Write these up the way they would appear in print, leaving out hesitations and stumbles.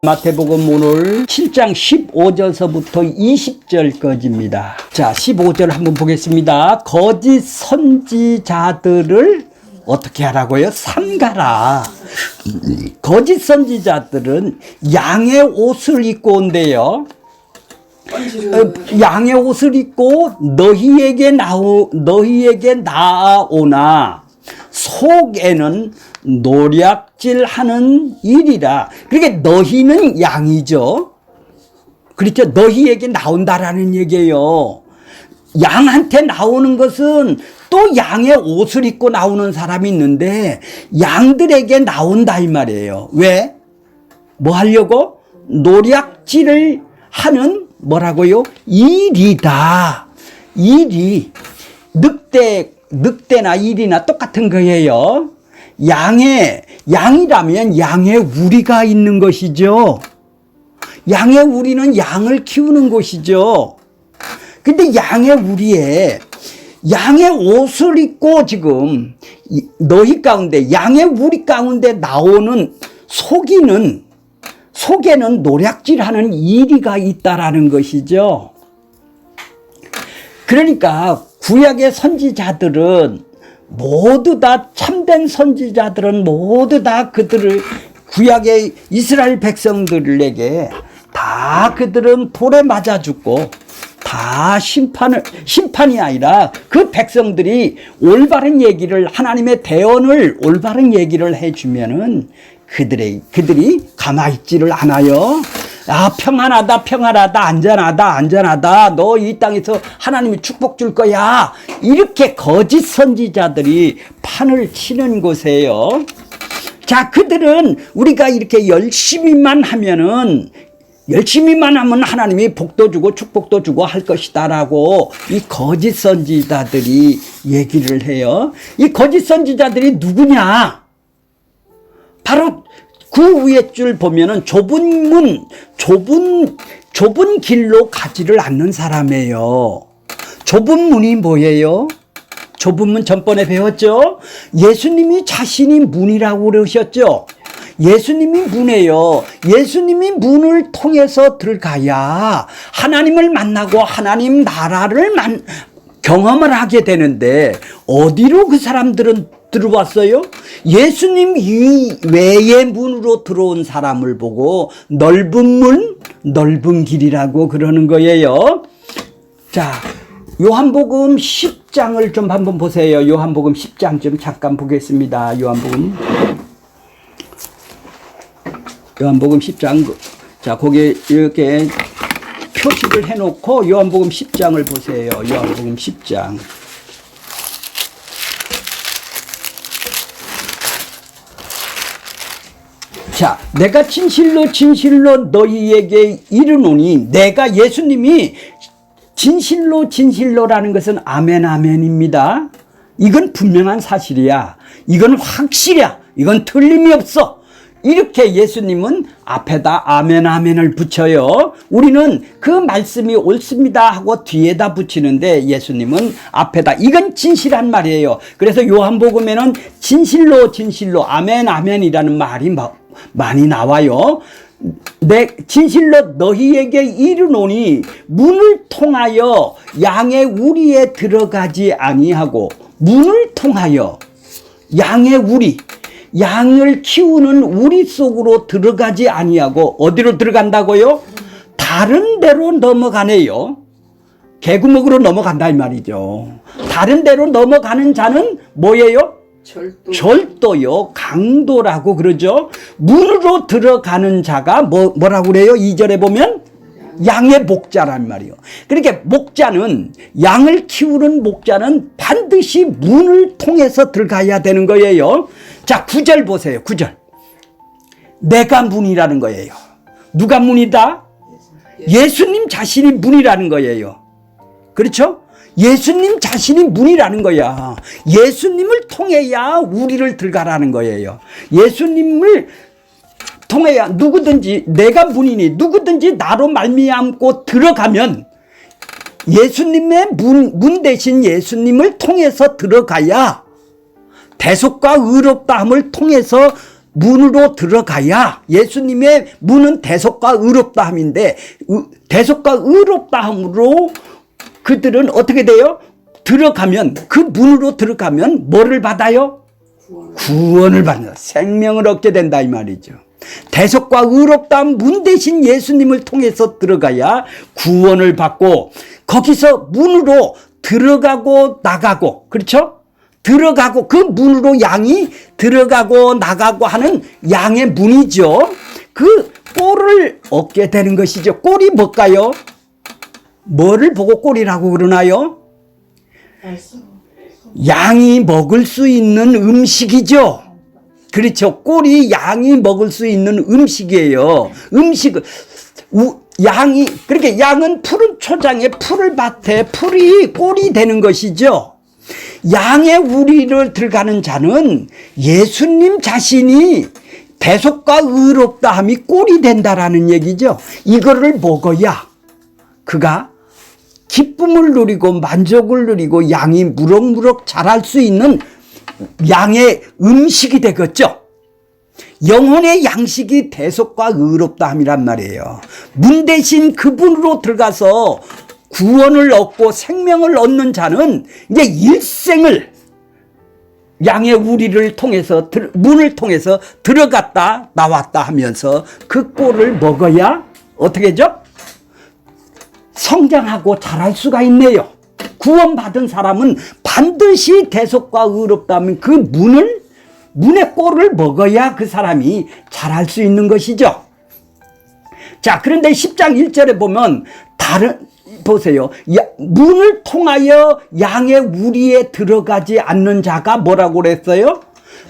마태복음 오늘 7장 15절서부터 20절까지입니다. 자, 15절 한번 보겠습니다. 거짓 선지자들을 어떻게 하라고요? 삼가라. 거짓 선지자들은 양의 옷을 입고 온대요. 양의 옷을 입고 너희에게 나아오나 속에는 노략질하는 일이라. 그러니까 너희는 양이죠. 그렇죠. 너희에게 나온다라는 얘기예요. 양한테 나오는 것은 또 양의 옷을 입고 나오는 사람이 있는데 양들에게 나온다 이 말이에요. 왜? 뭐 하려고? 노략질을 하는 뭐라고요? 일이다. 일이 늑대나 일이나 똑같은 거예요. 양이라면 양의 우리가 있는 것이죠. 양의 우리는 양을 키우는 곳이죠. 근데 양의 우리에 양의 옷을 입고 지금 너희 가운데 양의 우리 가운데 나오는 속에는 노략질하는 이리가 있다라는 것이죠. 그러니까 구약의 선지자들은 모두 다 참된 선지자들은 모두 다 그들을 구약의 이스라엘 백성들에게 다 그들은 돌에 맞아 죽고 다 심판이 아니라 그 백성들이 올바른 얘기를 하나님의 대언을 올바른 얘기를 해주면은 그들이 가만히 있지를 않아요. 아, 평안하다, 안전하다. 너 이 땅에서 하나님이 축복 줄 거야. 이렇게 거짓 선지자들이 판을 치는 곳이에요. 자, 그들은 우리가 이렇게 열심히만 하면 하나님이 복도 주고 축복도 주고 할 것이다라고 이 거짓 선지자들이 얘기를 해요. 이 거짓 선지자들이 누구냐? 바로 그 위에 줄 보면은 좁은 길로 가지를 않는 사람이에요. 좁은 문이 뭐예요? 좁은 문 전번에 배웠죠? 예수님이 자신이 문이라고 그러셨죠? 예수님이 문이에요. 예수님이 문을 통해서 들어가야 하나님을 만나고 하나님 나라를 경험을 하게 되는데 어디로 그 사람들은 들어왔어요? 예수님 외의 문으로 들어온 사람을 보고 넓은 문, 넓은 길이라고 그러는 거예요. 자, 요한복음 10장을 좀 한번 보세요. 요한복음 10장 좀 잠깐 보겠습니다. 요한복음 10장. 자, 거기에 이렇게 표시를 해놓고 요한복음 10장을 보세요. 요한복음 10장. 자, 내가 진실로 너희에게 이르노니, 내가 예수님이 진실로라는 것은 아멘입니다. 이건 분명한 사실이야. 이건 확실이야. 이건 틀림이 없어. 이렇게 예수님은 앞에다 아멘을 붙여요. 우리는 그 말씀이 옳습니다 하고 뒤에다 붙이는데 예수님은 앞에다, 이건 진실한 말이에요. 그래서 요한복음에는 진실로 아멘이라는 말이 많이 나와요. 진실로 너희에게 이르노니 문을 통하여 양의 우리에 들어가지 아니하고, 문을 통하여 양의 우리, 양을 키우는 우리 속으로 들어가지 아니하고 어디로 들어간다고요? 다른 데로 넘어가네요. 개구멍으로 넘어간다 이 말이죠. 다른 데로 넘어가는 자는 뭐예요? 절도요. 강도라고 그러죠. 문으로 들어가는 자가 뭐라고 그래요? 2절에 보면 양의 목자란 말이에요. 그러니까 양을 키우는 목자는 반드시 문을 통해서 들어가야 되는 거예요. 자, 9절 보세요. 9절. 내가 문이라는 거예요. 누가 문이다? 예수님 자신이 문이라는 거예요. 그렇죠? 예수님 자신이 문이라는 거야. 예수님을 통해야 우리를 들어가라는 거예요. 예수님을 통해야 누구든지, 내가 문이니 누구든지 나로 말미암고 들어가면, 예수님의 문 대신 예수님을 통해서 들어가야 대속과 의롭다함을 통해서 문으로 들어가야 예수님의 문은 대속과 의롭다함인데 대속과 의롭다함으로 그들은 어떻게 돼요? 들어가면 그 문으로 들어가면 뭐를 받아요? 구원을 받는 생명을 얻게 된다 이 말이죠. 대속과 의롭다함 문 대신 예수님을 통해서 들어가야 구원을 받고 거기서 문으로 들어가고 나가고 그렇죠? 들어가고 그 문으로 양이 들어가고 나가고 하는 양의 문이죠. 그 꼴을 얻게 되는 것이죠. 꼴이 뭘까요? 뭐를 보고 꼴이라고 그러나요? 양이 먹을 수 있는 음식이죠. 그렇죠. 꼴이 양이 먹을 수 있는 음식이에요. 양이 그렇게 양은 푸른 초장에 푸른 밭에 풀이 꼴이 되는 것이죠. 양의 우리를 들어가는 자는 예수님 자신이 대속과 의롭다함이 꼴이 된다라는 얘기죠. 이거를 먹어야 그가 기쁨을 누리고 만족을 누리고 양이 무럭무럭 자랄 수 있는 양의 음식이 되겠죠. 영혼의 양식이 대속과 의롭다함이란 말이에요. 문 대신 그분으로 들어가서 구원을 얻고 생명을 얻는 자는 이제 일생을 양의 우리를 통해서 문을 통해서 들어갔다 나왔다 하면서 그 꼴을 먹어야 어떻게 하죠? 성장하고 자랄 수가 있네요. 구원받은 사람은 반드시 대속과 의롭다면 그 문의 꼴을 먹어야 그 사람이 자랄 수 있는 것이죠. 자, 그런데 10장 1절에 보면 보세요. 문을 통하여 양의 우리에 들어가지 않는 자가 뭐라고 그랬어요?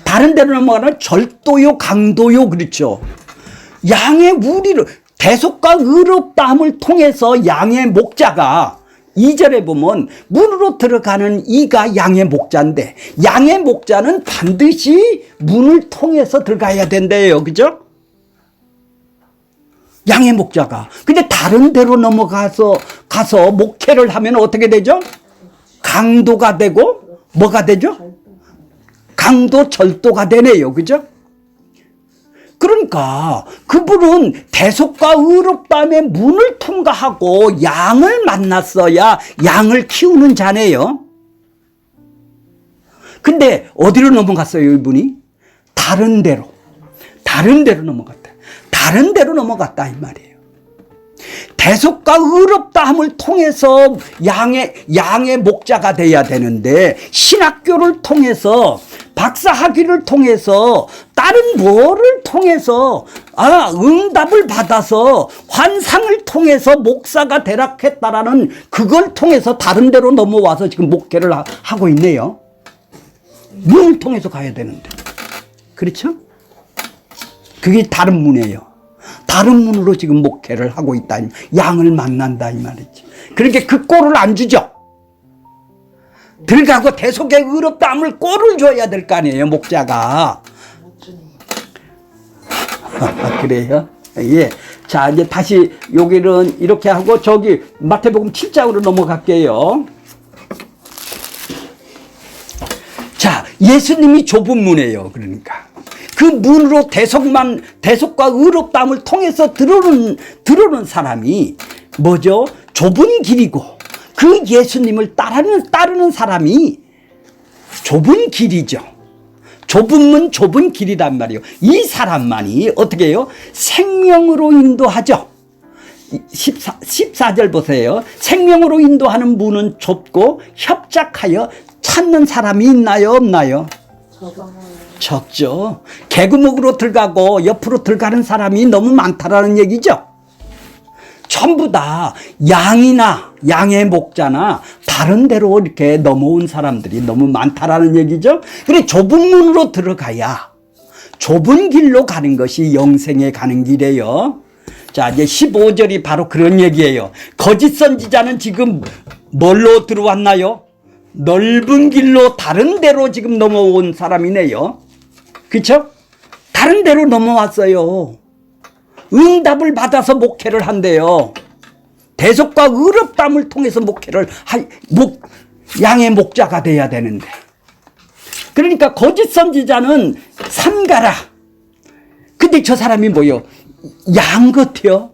다른 데로 넘어가면 절도요, 강도요, 그렇죠. 양의 우리를 대속과 의롭다함을 통해서 양의 목자가 2절에 보면 문으로 들어가는 이가 양의 목자인데 양의 목자는 반드시 문을 통해서 들어가야 된대요. 그죠? 양의 목자가. 근데 다른 데로 가서 목회를 하면 어떻게 되죠? 강도가 되고 뭐가 되죠? 강도 절도가 되네요. 그죠? 그러니까 그분은 대속과 의롭다함의 문을 통과하고 양을 만났어야 양을 키우는 자네요. 근데 어디로 넘어갔어요, 이분이? 다른 데로 넘어갔다. 다른 데로 넘어갔다 이 말이에요. 대속과 의롭다함을 통해서 양의 목자가 돼야 되는데 신학교를 통해서 박사학위를 통해서 다른 뭐를 통해서 응답을 받아서 환상을 통해서 목사가 되락했다라는 그걸 통해서 다른 데로 넘어와서 지금 목회를 하고 있네요. 문을 통해서 가야 되는데 그렇죠? 그게 다른 문이에요. 다른 문으로 지금 목회를 하고 있다. 양을 만난다 이 말이지. 그러니까 그 꼴을 안 주죠. 들어가고 대속의 의롭다함을 꼴을 줘야 될 거 아니에요, 목자가. 그래요? 예. 자, 이제 다시 여기는 이렇게 하고 저기 마태복음 7장으로 넘어갈게요. 자, 예수님이 좁은 문이에요. 그러니까. 그 문으로 대속과 의롭다함을 통해서 들어오는 사람이 뭐죠? 좁은 길이고 그 예수님을 따르는 사람이 좁은 길이죠. 좁은 문, 좁은 길이란 말이에요. 이 사람만이 어떻게 해요? 생명으로 인도하죠. 14절 보세요. 생명으로 인도하는 문은 좁고 협착하여 찾는 사람이 있나요, 없나요? 적죠. 개구멍으로 들어가고 옆으로 들어가는 사람이 너무 많다라는 얘기죠. 전부 다 양의 목자나 다른 데로 이렇게 넘어온 사람들이 너무 많다라는 얘기죠. 그래 좁은 문으로 들어가야 좁은 길로 가는 것이 영생에 가는 길이에요. 자, 이제 15절이 바로 그런 얘기예요. 거짓 선지자는 지금 뭘로 들어왔나요? 넓은 길로 다른 데로 지금 넘어온 사람이네요. 그렇죠? 다른 데로 넘어왔어요. 응답을 받아서 목회를 한대요. 대속과 의롭다함을 통해서 목회를 양의 목자가 돼야 되는데. 그러니까 거짓 선지자는 삼가라 근데 저 사람이 뭐요? 양 같아요.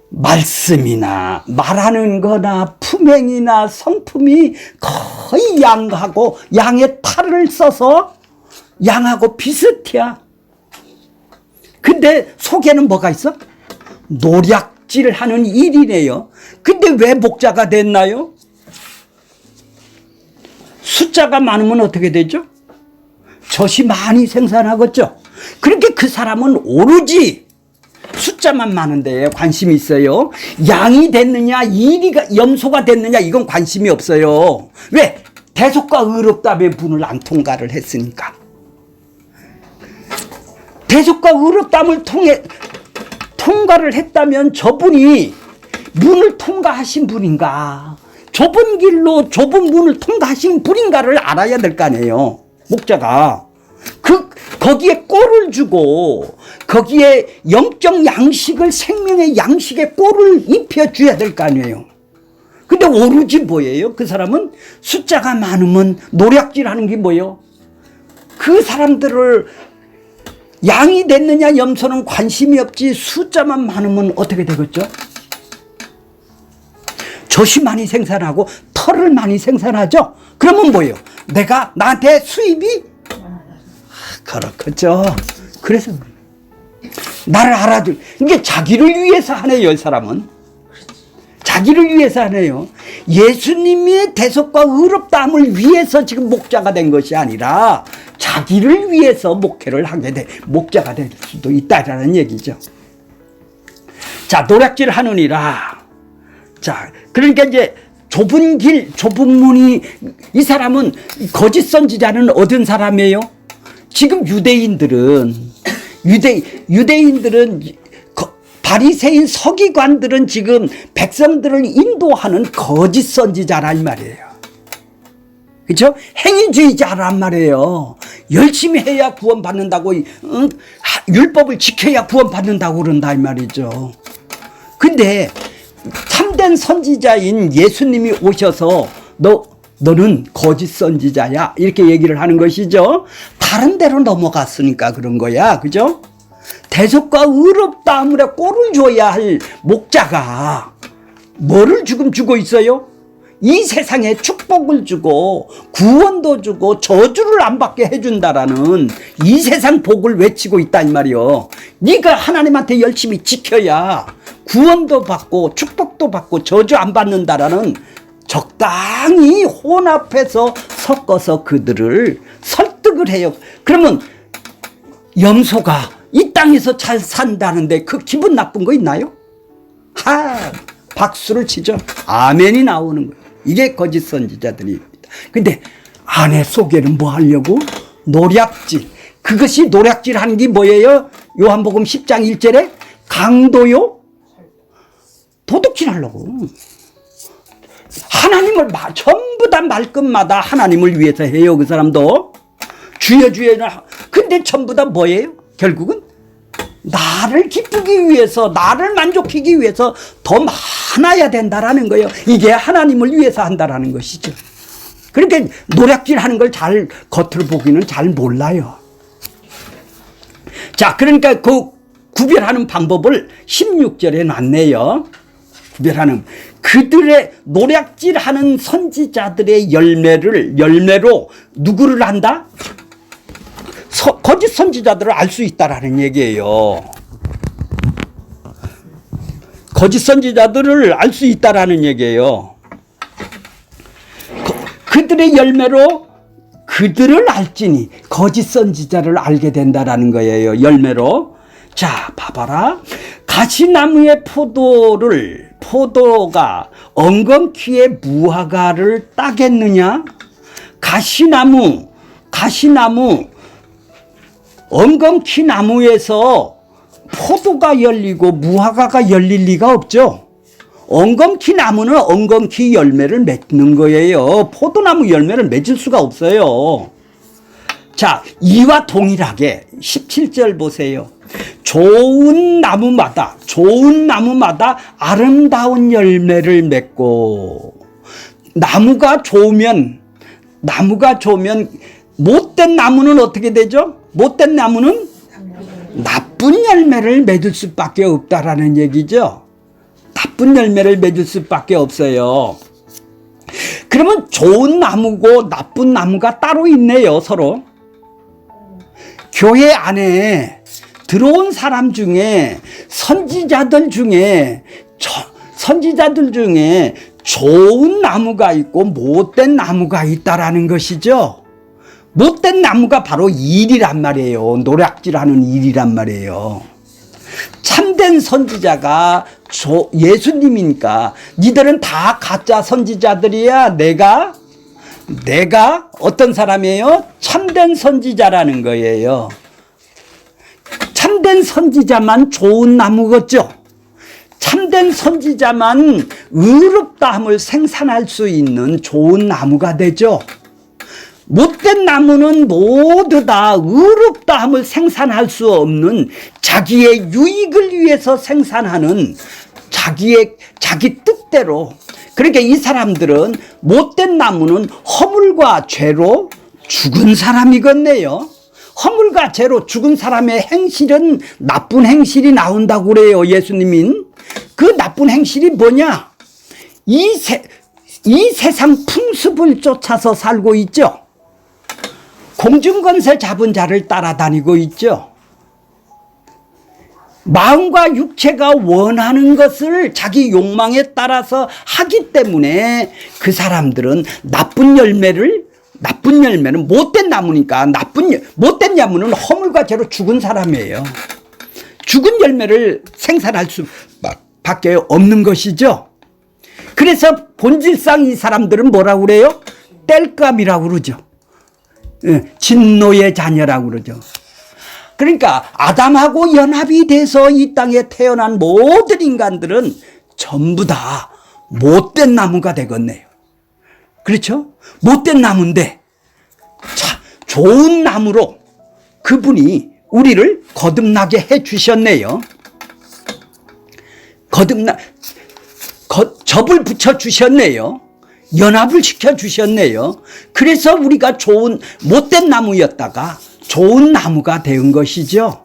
말씀이나 말하는 거나 품행이나 성품이 거의 양하고 양의 탈을 써서 양하고 비슷해야. 근데 속에는 뭐가 있어? 노략질하는 일이네요. 근데 왜 목자가 됐나요? 숫자가 많으면 어떻게 되죠? 젖이 많이 생산하겠죠. 그렇게 그 사람은 오로지 숫자만 많은 데에 관심이 있어요. 양이 됐느냐, 염소가 됐느냐, 이건 관심이 없어요. 왜? 대속과 의롭다의 문을 안 통과를 했으니까. 대속과 의롭담을 통과를 했다면 저분이 문을 통과하신 분인가, 좁은 길로 좁은 문을 통과하신 분인가를 알아야 될 거 아니에요. 목자가. 거기에 꼴을 주고 거기에 영적 양식을, 생명의 양식에 꼴을 입혀줘야 될 거 아니에요. 근데 오로지 뭐예요? 그 사람은 숫자가 많으면 노략질하는 게 뭐예요? 그 사람들을 양이 됐느냐 염소는 관심이 없지, 숫자만 많으면 어떻게 되겠죠? 젖이 많이 생산하고 털을 많이 생산하죠? 그러면 뭐예요? 나한테 수입이 그렇겠죠. 그래서 나를 알아줄, 이게 자기를 위해서 하네요. 이 사람은 자기를 위해서 하네요. 예수님의 대속과 의롭다함을 위해서 지금 목자가 된 것이 아니라 자기를 위해서 목자가 될 수도 있다라는 얘기죠. 자, 노략질 하느니라. 자, 그러니까 이제 좁은 길, 좁은 문이, 이 사람은 거짓 선지자는 어떤 사람이에요? 지금 유대인들은 바리새인 서기관들은 지금 백성들을 인도하는 거짓 선지자란 말이에요. 그렇죠? 행위주의자란 말이에요. 열심히 해야 구원받는다고, 율법을 지켜야 구원받는다고 그런다 이 말이죠. 근데 참된 선지자인 예수님이 오셔서 너는 거짓 선지자야, 이렇게 얘기를 하는 것이죠. 다른 데로 넘어갔으니까 그런 거야. 그죠? 대속과 의롭다함에 꼴을 줘야 할 목자가 뭐를 지금 주고 있어요? 이 세상에 축복을 주고 구원도 주고 저주를 안 받게 해준다라는 이 세상 복을 외치고 있다 이 말이요. 네가 하나님한테 열심히 지켜야 구원도 받고 축복도 받고 저주 안 받는다라는, 적당히 혼합해서 섞어서 그들을 설득을 해요. 그러면 염소가 이 땅에서 잘 산다는데 그 기분 나쁜 거 있나요? 박수를 치죠. 아멘이 나오는 거예요. 이게 거짓 선지자들입니다. 근데 안에 속에는 뭐 하려고? 노략질. 그것이 노략질 하는 게 뭐예요? 요한복음 10장 1절에 강도요? 도둑질 하려고. 하나님을 전부 다 말끝마다 하나님을 위해서 해요. 그 사람도 주여 주여. 근데 전부 다 뭐예요? 결국은 나를 기쁘기 위해서, 나를 만족하기 위해서 더 많아야 된다라는 거예요. 이게 하나님을 위해서 한다라는 것이죠. 그러니까 노략질 하는 걸 잘 겉으로 보기는 잘 몰라요. 자, 그러니까 그 구별하는 방법을 16절에 놨네요. 구별하는, 그들의 노략질하는 선지자들의 열매로 누구를 안다? 거짓 선지자들을 알 수 있다라는 얘기예요. 거짓 선지자들을 알 수 있다라는 얘기예요. 그들의 열매로 그들을 알지니, 거짓 선지자를 알게 된다라는 거예요. 열매로. 자, 봐봐라. 가시나무의 포도가 엉겅퀴에 무화과를 따겠느냐? 가시나무 엉겅퀴 나무에서 포도가 열리고 무화과가 열릴 리가 없죠. 엉겅퀴 나무는 엉겅퀴 열매를 맺는 거예요. 포도나무 열매를 맺을 수가 없어요. 자, 이와 동일하게 17절 보세요. 좋은 나무마다 아름다운 열매를 맺고, 나무가 좋으면 못된 나무는 어떻게 되죠? 못된 나무는 나쁜 열매를 맺을 수밖에 없다라는 얘기죠. 나쁜 열매를 맺을 수밖에 없어요. 그러면 좋은 나무고 나쁜 나무가 따로 있네요, 서로. 교회 안에 들어온 사람 중에 선지자들 중에 좋은 나무가 있고 못된 나무가 있다라는 것이죠. 못된 나무가 바로 일이란 말이에요. 노략질하는 일이란 말이에요. 참된 선지자가 예수님이니까 니들은 다 가짜 선지자들이야. 내가 어떤 사람이에요? 참된 선지자라는 거예요. 참된 선지자만 좋은 나무겠죠. 참된 선지자만 의롭다함을 생산할 수 있는 좋은 나무가 되죠. 못된 나무는 모두 다 의롭다함을 생산할 수 없는 자기의 유익을 위해서 생산하는 자기 뜻대로. 그러니까 이 사람들은 못된 나무는 허물과 죄로 죽은 사람이겠네요. 허물과 죄로 죽은 사람의 행실은 나쁜 행실이 나온다고 그래요, 예수님은. 그 나쁜 행실이 뭐냐? 이 세상 풍습을 쫓아서 살고 있죠. 공중권세 잡은 자를 따라다니고 있죠. 마음과 육체가 원하는 것을 자기 욕망에 따라서 하기 때문에 그 사람들은 나쁜 열매는 못된 나무니까 못된 나무는 허물과 죄로 죽은 사람이에요. 죽은 열매를 생산할 수밖에 없는 것이죠. 그래서 본질상 이 사람들은 뭐라고 그래요? 땔감이라고 그러죠. 진노의 자녀라고 그러죠. 그러니까 아담하고 연합이 돼서 이 땅에 태어난 모든 인간들은 전부 다 못된 나무가 되겠네요. 그렇죠? 못된 나무인데 좋은 나무로 그분이 우리를 거듭나게 해 주셨네요. 접을 붙여 주셨네요. 연합을 시켜 주셨네요. 그래서 우리가 못된 나무였다가 좋은 나무가 된 것이죠.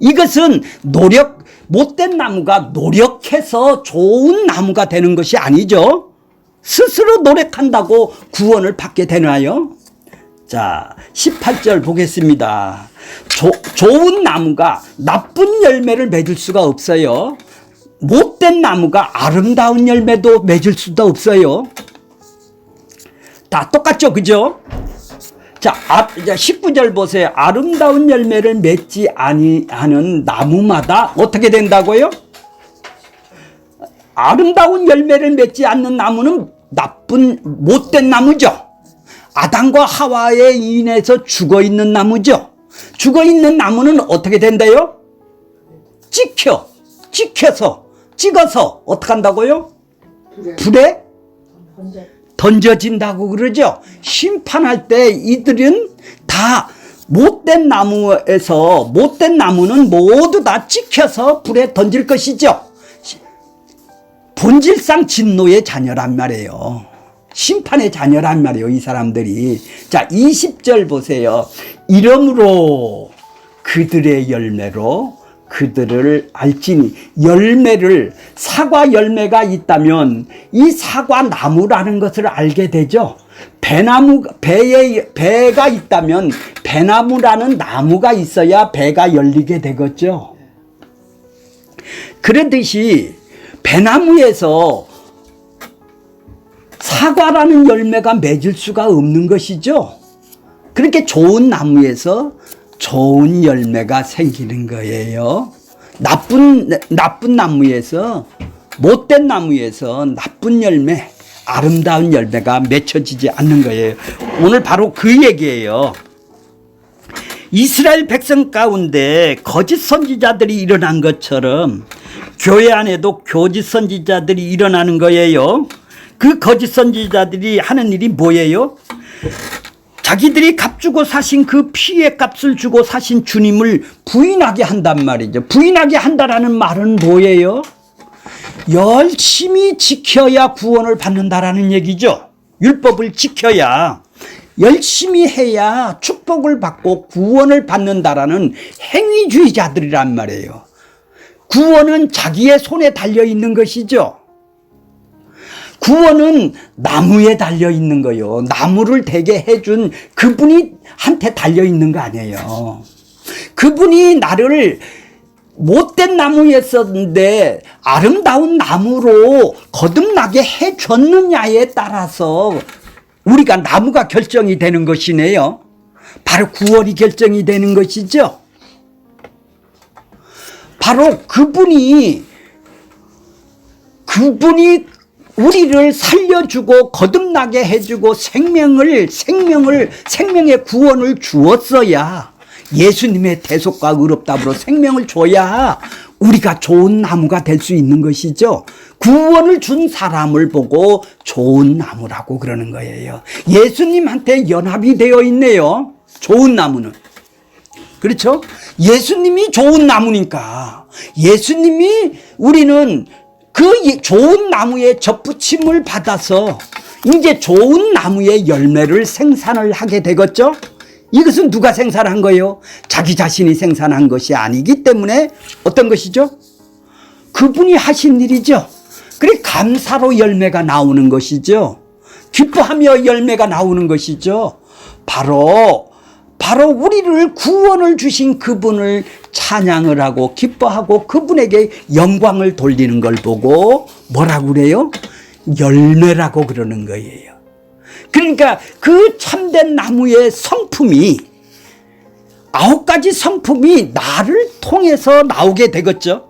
이것은 못된 나무가 노력해서 좋은 나무가 되는 것이 아니죠. 스스로 노력한다고 구원을 받게 되나요? 자, 18절 보겠습니다. 좋은 나무가 나쁜 열매를 맺을 수가 없어요. 못된 나무가 아름다운 열매도 맺을 수도 없어요. 다 똑같죠, 그죠? 자, 19절 보세요. 아름다운 열매를 맺지 아니하는 나무마다 어떻게 된다고요? 아름다운 열매를 맺지 않는 나무는 못된 나무죠. 아담과 하와에 인해서 죽어있는 나무죠. 죽어있는 나무는 어떻게 된대요? 찍어서 어떻게 한다고요? 불에 던져진다고 그러죠. 심판할 때 이들은 다 못된 나무는 모두 다 찍혀서 불에 던질 것이죠. 본질상 진노의 자녀란 말이에요. 심판의 자녀란 말이에요, 이 사람들이. 자, 20절 보세요. 이러므로 그들의 열매로 그들을 알지니. 사과 열매가 있다면 이 사과 나무라는 것을 알게 되죠. 배가 있다면 배나무라는 나무가 있어야 배가 열리게 되겠죠. 그러듯이 배나무에서 사과라는 열매가 맺을 수가 없는 것이죠. 그렇게 좋은 나무에서 좋은 열매가 생기는 거예요. 나쁜 나무에서, 못된 나무에서 나쁜 열매, 아름다운 열매가 맺혀지지 않는 거예요. 오늘 바로 그 얘기예요. 이스라엘 백성 가운데 거짓 선지자들이 일어난 것처럼 교회 안에도 거짓 선지자들이 일어나는 거예요. 그 거짓 선지자들이 하는 일이 뭐예요? 자기들이 값주고 사신 그 피의 값을 주고 사신 주님을 부인하게 한단 말이죠. 부인하게 한다라는 말은 뭐예요? 열심히 지켜야 구원을 받는다라는 얘기죠. 율법을 지켜야. 열심히 해야 축복을 받고 구원을 받는다라는 행위주의자들이란 말이에요. 구원은 자기의 손에 달려 있는 것이죠. 구원은 나무에 달려 있는 거요. 나무를 되게 해준 그분이 한테 달려 있는 거 아니에요. 그분이 나를 못된 나무였었는데 아름다운 나무로 거듭나게 해줬느냐에 따라서 우리가 나무가 결정이 되는 것이네요. 바로 구원이 결정이 되는 것이죠. 바로 그분이 우리를 살려주고 거듭나게 해주고 생명의 구원을 주었어야, 예수님의 대속과 의롭다함으로 생명을 줘야 우리가 좋은 나무가 될 수 있는 것이죠. 구원을 준 사람을 보고 좋은 나무라고 그러는 거예요. 예수님한테 연합이 되어 있네요. 좋은 나무는. 그렇죠? 예수님이 좋은 나무니까 우리는 그 좋은 나무의 접붙임을 받아서 이제 좋은 나무의 열매를 생산을 하게 되겠죠? 이것은 누가 생산한 거예요? 자기 자신이 생산한 것이 아니기 때문에 어떤 것이죠? 그분이 하신 일이죠. 그래 감사로 열매가 나오는 것이죠. 기뻐하며 열매가 나오는 것이죠. 바로 우리를 구원을 주신 그분을 찬양을 하고 기뻐하고 그분에게 영광을 돌리는 걸 보고 뭐라고 그래요? 열매라고 그러는 거예요. 그러니까 그 참된 나무의 성품이 9가지 성품이 나를 통해서 나오게 되겠죠.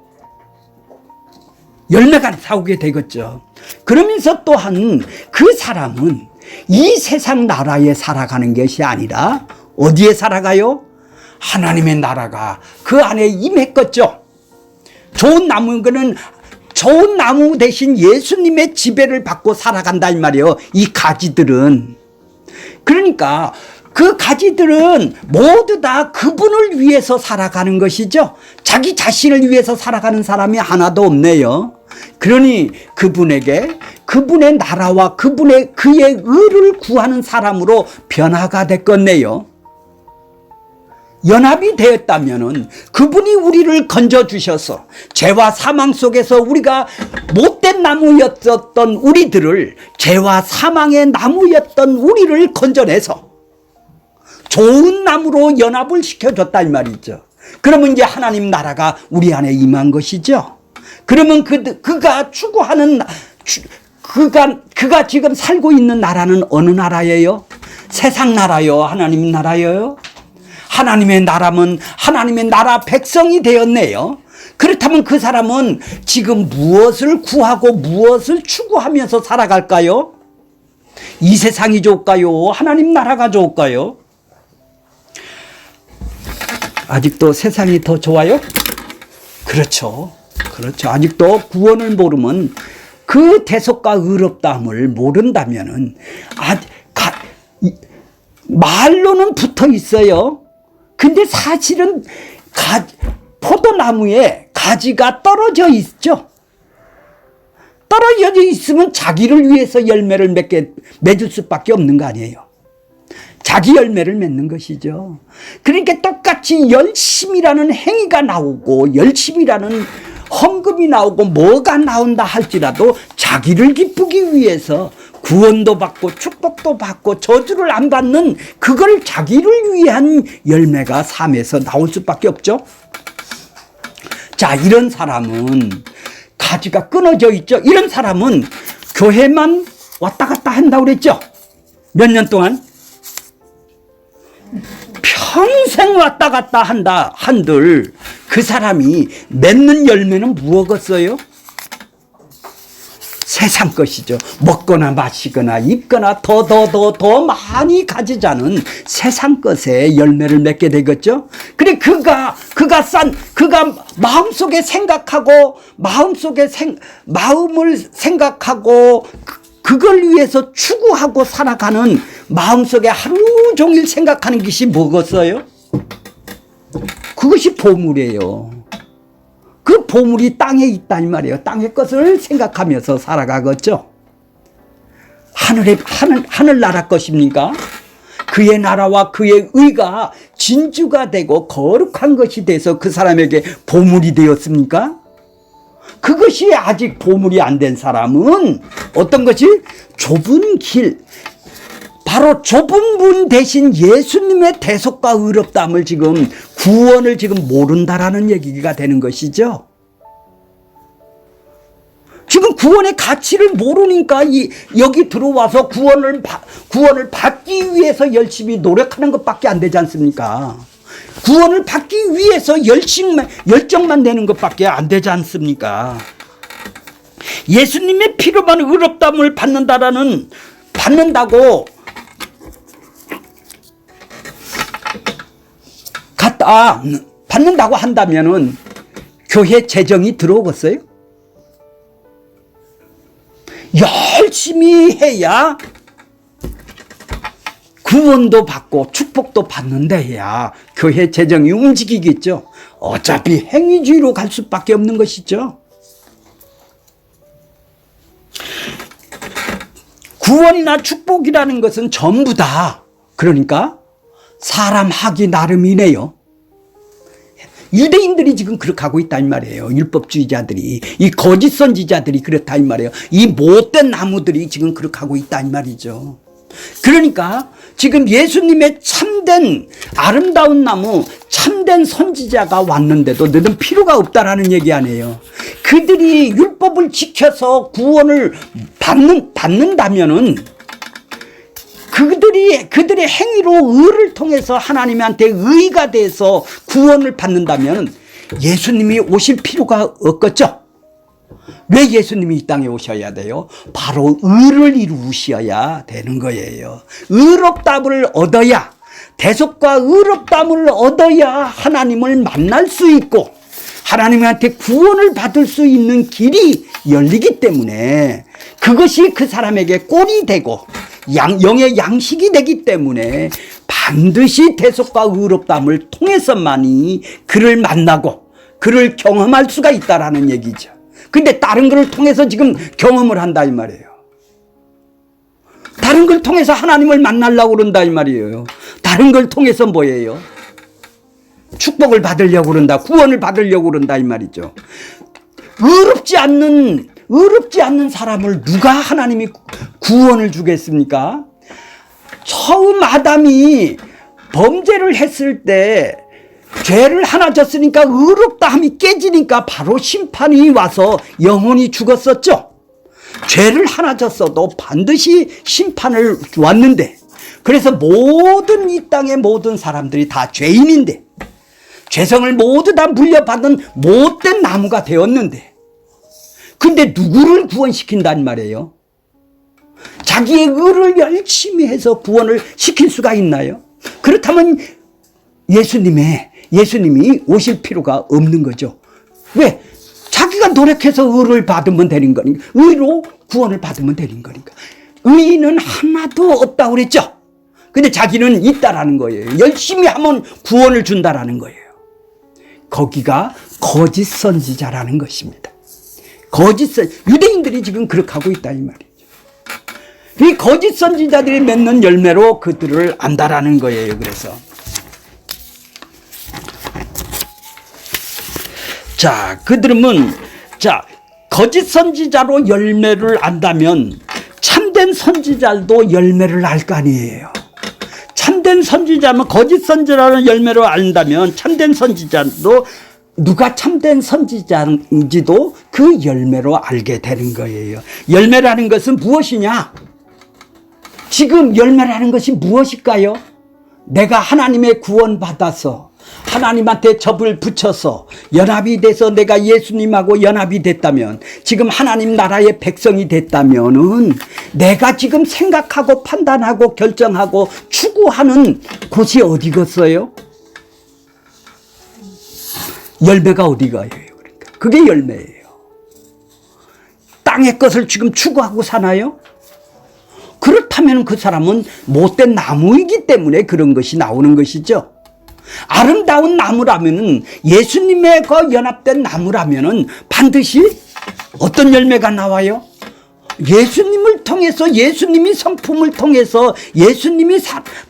열매가 나오게 되겠죠. 그러면서 또한 그 사람은 이 세상 나라에 살아가는 것이 아니라 어디에 살아가요? 하나님의 나라가 그 안에 임했겠죠. 좋은 나무는 좋은 나무 대신 예수님의 지배를 받고 살아간다 이 말이에요. 이 가지들은. 그러니까 그 가지들은 모두 다 그분을 위해서 살아가는 것이죠. 자기 자신을 위해서 살아가는 사람이 하나도 없네요. 그러니 그분의 나라와 그의 의를 구하는 사람으로 변화가 됐겠네요. 연합이 되었다면은 그분이 우리를 건져주셔서 죄와 사망 속에서 우리가 못된 나무였던 우리들을, 죄와 사망의 나무였던 우리를 건져내서 좋은 나무로 연합을 시켜줬다 이 말이죠. 그러면 이제 하나님 나라가 우리 안에 임한 것이죠. 그러면 그가 추구하는 그가 지금 살고 있는 나라는 어느 나라예요? 세상 나라요? 하나님 나라예요? 하나님의 나라면 하나님의 나라 백성이 되었네요. 그렇다면 그 사람은 지금 무엇을 구하고 무엇을 추구하면서 살아갈까요? 이 세상이 좋을까요? 하나님 나라가 좋을까요? 아직도 세상이 더 좋아요? 그렇죠. 아직도 구원을 모르면, 그 대속과 의롭다함을 모른다면은 말로는 붙어 있어요. 근데 사실은 포도나무에 가지가 떨어져 있죠. 떨어져 있으면 자기를 위해서 열매를 맺을 수밖에 없는 거 아니에요. 자기 열매를 맺는 것이죠. 그러니까 똑같이 열심이라는 행위가 나오고 열심이라는 헌금이 나오고 뭐가 나온다 할지라도 자기를 기쁘기 위해서 구원도 받고 축복도 받고 저주를 안 받는, 그걸 자기를 위한 열매가 삶에서 나올 수밖에 없죠. 자, 이런 사람은 가지가 끊어져 있죠. 이런 사람은 교회만 왔다 갔다 한다고 그랬죠. 몇 년 동안? 평생 왔다 갔다 한들 그 사람이 맺는 열매는 무엇겠어요? 세상 것이죠. 먹거나 마시거나 입거나 더 많이 가지자는 세상 것에 열매를 맺게 되겠죠. 그래 그가 마음속에 생각하고 마음을 생각하고 그걸 위해서 추구하고 살아가는, 마음속에 하루 종일 생각하는 것이 뭐겠어요? 그것이 보물이에요. 그 보물이 땅에 있다 이 말이에요. 땅의 것을 생각하면서 살아가겠죠. 하늘나라 것입니까? 그의 나라와 그의 의가 진주가 되고 거룩한 것이 돼서 그 사람에게 보물이 되었습니까? 그것이 아직 보물이 안 된 사람은 어떤 것이? 좁은 길, 바로 좁은 문 대신 예수님의 대속과 의롭다함을 지금 구원을 지금 모른다라는 얘기가 되는 것이죠. 지금 구원의 가치를 모르니까 여기 들어와서 구원을 받기 위해서 열심히 노력하는 것밖에 안 되지 않습니까? 구원을 받기 위해서 열정만 내는 것밖에 안 되지 않습니까? 예수님의 피로만 의롭다함을 받는다고 받는다고 한다면은 교회 재정이 들어오겠어요? 열심히 해야 구원도 받고 축복도 받는다 해야 교회 재정이 움직이겠죠. 어차피 행위주의로 갈 수밖에 없는 것이죠. 구원이나 축복이라는 것은 전부 다 그러니까 사람 하기 나름이네요. 유대인들이 지금 그렇게 하고 있다 이 말이에요. 율법주의자들이, 이 거짓 선지자들이 그렇다 이 말이에요. 이 못된 나무들이 지금 그렇게 하고 있다 이 말이죠. 그러니까 지금 예수님의 참된 아름다운 나무, 참된 선지자가 왔는데도 너는 필요가 없다라는 얘기 아니에요. 그들이 율법을 지켜서 구원을 받는다면은 그들의 행위로 의를 통해서 하나님한테 의가 돼서 구원을 받는다면 예수님이 오실 필요가 없겠죠. 왜 예수님이 이 땅에 오셔야 돼요? 바로 의를 이루셔야 되는 거예요. 의롭다함을 얻어야, 대속과 의롭다함을 얻어야 하나님을 만날 수 있고 하나님한테 구원을 받을 수 있는 길이 열리기 때문에 그것이 그 사람에게 꼴이 되고 영의 양식이 되기 때문에 반드시 대속과 의롭다함을 통해서만이 그를 만나고 그를 경험할 수가 있다라는 얘기죠. 근데 다른 것을 통해서 지금 경험을 한다 이 말이에요. 다른 걸 통해서 하나님을 만나려고 그런다 이 말이에요. 다른 걸 통해서 뭐예요? 축복을 받으려고 그런다, 구원을 받으려고 그런다 이 말이죠. 의롭지 않는 사람을 누가 하나님이 구원을 주겠습니까? 처음 아담이 범죄를 했을 때 죄를 하나 졌으니까 의롭다함이 깨지니까 바로 심판이 와서 영혼이 죽었었죠. 죄를 하나 졌어도 반드시 심판을 왔는데, 그래서 이 땅의 모든 사람들이 다 죄인인데 죄성을 모두 다 물려받은 못된 나무가 되었는데, 근데 누구를 구원시킨단 말이에요? 자기의 의를 열심히 해서 구원을 시킬 수가 있나요? 그렇다면 예수님이 오실 필요가 없는 거죠. 왜? 자기가 노력해서 의를 받으면 되는 거니까. 의로 구원을 받으면 되는 거니까. 의는 하나도 없다고 그랬죠. 근데 자기는 있다라는 거예요. 열심히 하면 구원을 준다라는 거예요. 거기가 거짓 선지자라는 것입니다. 유대인들이 지금 그렇게 하고 있다 이 말이죠. 이 거짓 선지자들이 맺는 열매로 그들을 안다라는 거예요. 그래서 그들은 거짓 선지자로 열매를 안다면 참된 선지자도 열매를 알 거 아니에요. 참된 선지자면 거짓 선지자라는 열매로 안다면 참된 선지자도 누가 참된 선지자인지도 그 열매로 알게 되는 거예요. 열매라는 것은 무엇이냐? 지금 열매라는 것이 무엇일까요? 내가 하나님의 구원받아서 하나님한테 접을 붙여서 연합이 돼서 내가 예수님하고 연합이 됐다면, 지금 하나님 나라의 백성이 됐다면은 내가 지금 생각하고 판단하고 결정하고 추구하는 곳이 어디겠어요? 열매가 어디가요? 그러니까 그게 열매예요. 땅의 것을 지금 추구하고 사나요? 그렇다면 그 사람은 못된 나무이기 때문에 그런 것이 나오는 것이죠. 아름다운 나무라면은, 예수님의 그 연합된 나무라면은 반드시 어떤 열매가 나와요? 예수님을 통해서, 예수님이 성품을 통해서 예수님이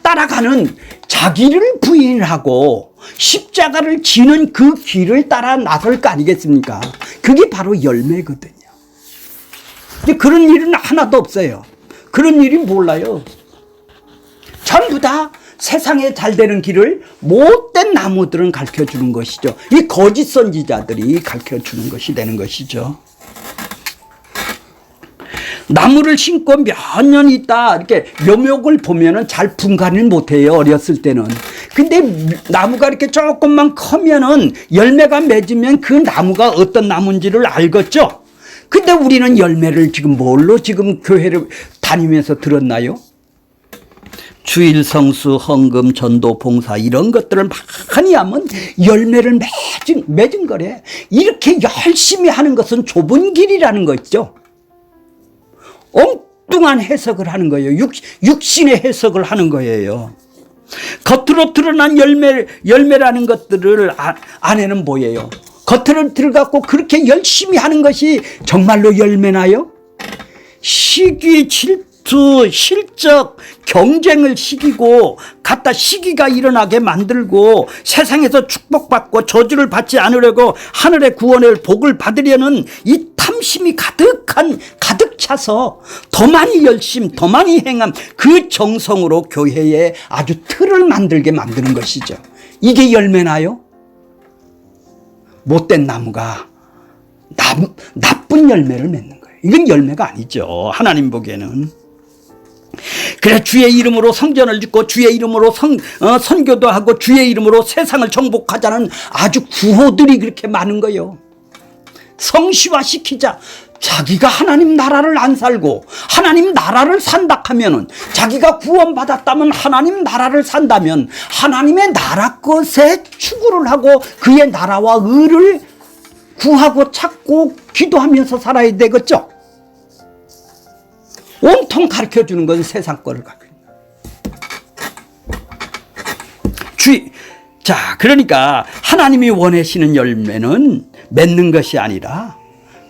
따라가는 자기를 부인하고 십자가를 지는 그 길을 따라 나설 거 아니겠습니까? 그게 바로 열매거든요. 근데 그런 일은 하나도 없어요. 그런 일이 몰라요. 전부 다 세상에 잘 되는 길을 못된 나무들은 가르쳐 주는 것이죠. 이 거짓 선지자들이 가르쳐 주는 것이 되는 것이죠. 나무를 심고 몇 년 있다 이렇게 묘목을 보면은 잘 분간을 못해요. 어렸을 때는. 근데 나무가 이렇게 조금만 커면은 열매가 맺으면 그 나무가 어떤 나무인지를 알겠죠. 근데 우리는 열매를 지금 뭘로 지금 교회를 다니면서 들었나요? 주일 성수, 헌금, 전도, 봉사 이런 것들을 많이 하면 열매를 맺은 거래. 이렇게 열심히 하는 것은 좁은 길이라는 거죠. 엉뚱한 해석을 하는 거예요. 육신의 해석을 하는 거예요. 겉으로 드러난 열매라는 것들을 안에는 뭐예요? 겉으로 들어갔고 그렇게 열심히 하는 것이 정말로 열매나요? 시기, 질투, 실적, 경쟁을 시키고 갖다 시기가 일어나게 만들고 세상에서 축복받고 저주를 받지 않으려고 하늘의 구원을 복을 받으려는 이 탐심이 가득 차서 더 많이 열심, 더 많이 행함 그 정성으로 교회에 아주 틀을 만들게 만드는 것이죠. 이게 열매나요? 못된 나무가 나쁜 열매를 맺는 거예요. 이건 열매가 아니죠. 하나님 보기에는. 그래 주의 이름으로 성전을 짓고 주의 이름으로 선교도 하고 주의 이름으로 세상을 정복하자는 아주 구호들이 그렇게 많은 거예요. 성시화 시키자. 자기가 하나님 나라를 안 살고 하나님 나라를 산다 하면은 자기가 구원받았다면 하나님 나라를 산다면 하나님의 나라 것에 추구를 하고 그의 나라와 의를 구하고 찾고 기도하면서 살아야 되겠죠. 온통 가르쳐주는 건 세상 거를 가르쳐. 자, 그러니까 하나님이 원하시는 열매는 맺는 것이 아니라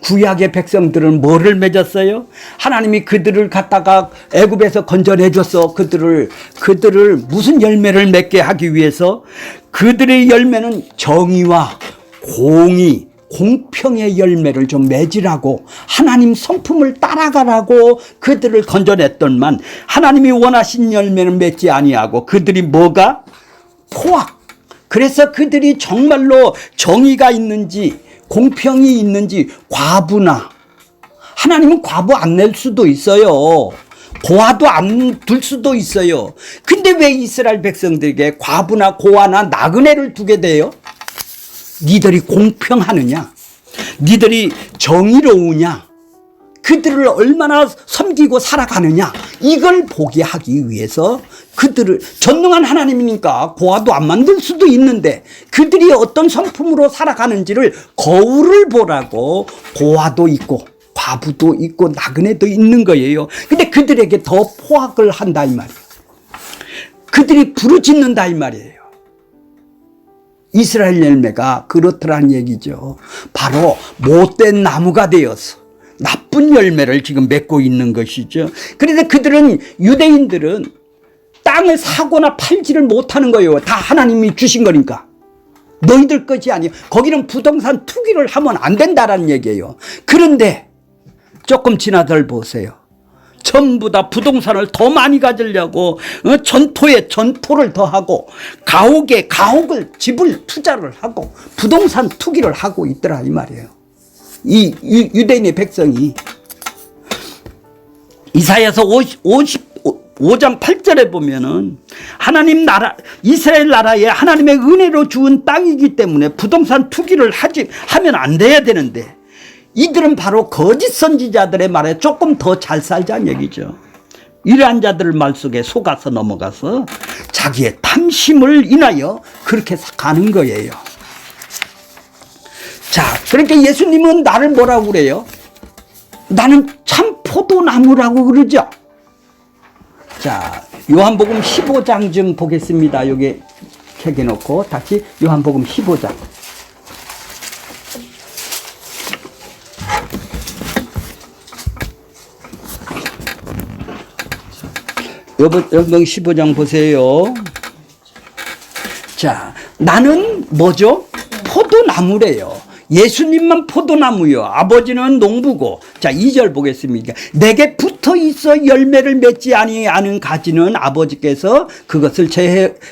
구약의 백성들은 뭐를 맺었어요? 하나님이 그들을 갖다가 애굽에서 건져내줘서 그들을 무슨 열매를 맺게 하기 위해서 그들의 열매는 정의와 공의, 공평의 열매를 좀 맺으라고 하나님 성품을 따라가라고 그들을 건져냈더만 하나님이 원하신 열매는 맺지 아니하고 그들이 뭐가? 포악. 그래서 그들이 정말로 정의가 있는지 공평이 있는지 과부나 하나님은 과부 안 낼 수도 있어요. 고아도 안 둘 수도 있어요. 근데 왜 이스라엘 백성들에게 과부나 고아나 나그네를 두게 돼요? 니들이 공평하느냐? 니들이 정의로우냐? 그들을 얼마나 섬기고 살아가느냐? 이걸 보게 하기 위해서 그들을 전능한 하나님이니까 고아도 안 만들 수도 있는데 그들이 어떤 성품으로 살아가는지를 거울을 보라고 고아도 있고 과부도 있고 나그네도 있는 거예요. 근데 그들에게 더 포악을 한다 이 말이에요. 그들이 부르짖는다 이 말이에요. 이스라엘 열매가 그렇더란 얘기죠. 바로 못된 나무가 되어서 나쁜 열매를 지금 맺고 있는 것이죠. 그래서 유대인들은 땅을 사거나 팔지를 못하는 거예요. 다 하나님이 주신 거니까. 너희들 것이 아니에요. 거기는 부동산 투기를 하면 안 된다라는 얘기예요. 그런데 조금 지나들 보세요. 전부 다 부동산을 더 많이 가지려고 전토에 전토를 더하고 가옥을 집을 투자를 하고 부동산 투기를 하고 있더라 이 말이에요. 이 유대인의 백성이 이사야서 55장 8절에 보면은 하나님 나라 이스라엘 나라에 하나님의 은혜로 주은 땅이기 때문에 부동산 투기를 하면 안 돼야 되는데 이들은 바로 거짓 선지자들의 말에 조금 더 잘 살자는 얘기죠. 이러한 자들 말 속에 속아서 넘어가서 자기의 탐심을 인하여 그렇게 가는 거예요. 자, 그러니까 예수님은 나를 뭐라고 그래요? 나는 참 포도나무라고 그러죠. 자, 요한복음 15장 좀 보겠습니다. 여기 켜놓고 다시 요한복음 15장. 여러분 15장 보세요. 자, 나는 뭐죠? 포도나무래요. 예수님만 포도나무요. 아버지는 농부고. 자, 2절 보겠습니다. 내게 붙어 있어 열매를 맺지 아니하는 가지는 아버지께서 그것을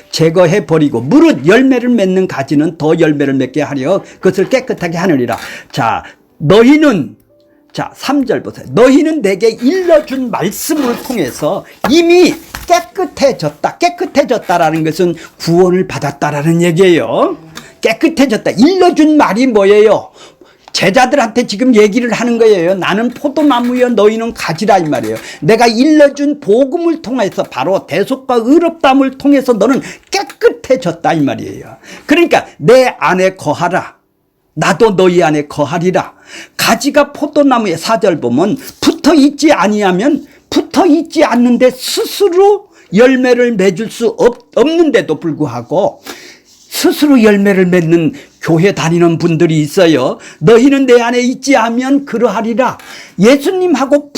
제거해 버리고 무릇 열매를 맺는 가지는 더 열매를 맺게 하려 그것을 깨끗하게 하느니라. 자, 너희는 자, 3절 보세요. 너희는 내게 일러준 말씀을 통해서 이미 깨끗해졌다. 깨끗해졌다라는 것은 구원을 받았다라는 얘기예요. 깨끗해졌다. 일러준 말이 뭐예요? 제자들한테 지금 얘기를 하는 거예요. 나는 포도나무여 너희는 가지라 이 말이에요. 내가 일러준 복음을 통해서 바로 대속과 의롭다함을 통해서 너는 깨끗해졌다 이 말이에요. 그러니까 내 안에 거하라. 나도 너희 안에 거하리라. 가지가 포도나무에 4절 보면 붙어 있지 아니하면 붙어 있지 않는데 스스로 열매를 맺을 수 없는데도 불구하고 스스로 열매를 맺는 교회 다니는 분들이 있어요. 너희는 내 안에 있지 않으면 그러하리라. 예수님하고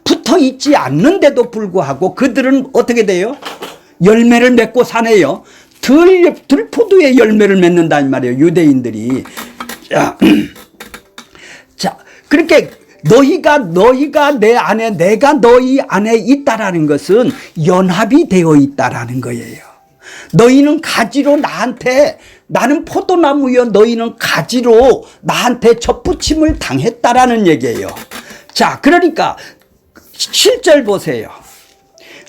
붙어 있지 않는데도 불구하고 그들은 어떻게 돼요? 열매를 맺고 사네요. 들포도의 열매를 맺는다 이 말이에요. 유대인들이. 자, 그렇게 너희가 내 안에 내가 너희 안에 있다라는 것은 연합이 되어 있다라는 거예요. 너희는 가지로 나한테 나는 포도나무여 너희는 가지로 나한테 접붙임을 당했다라는 얘기예요. 자, 그러니까 7절 보세요.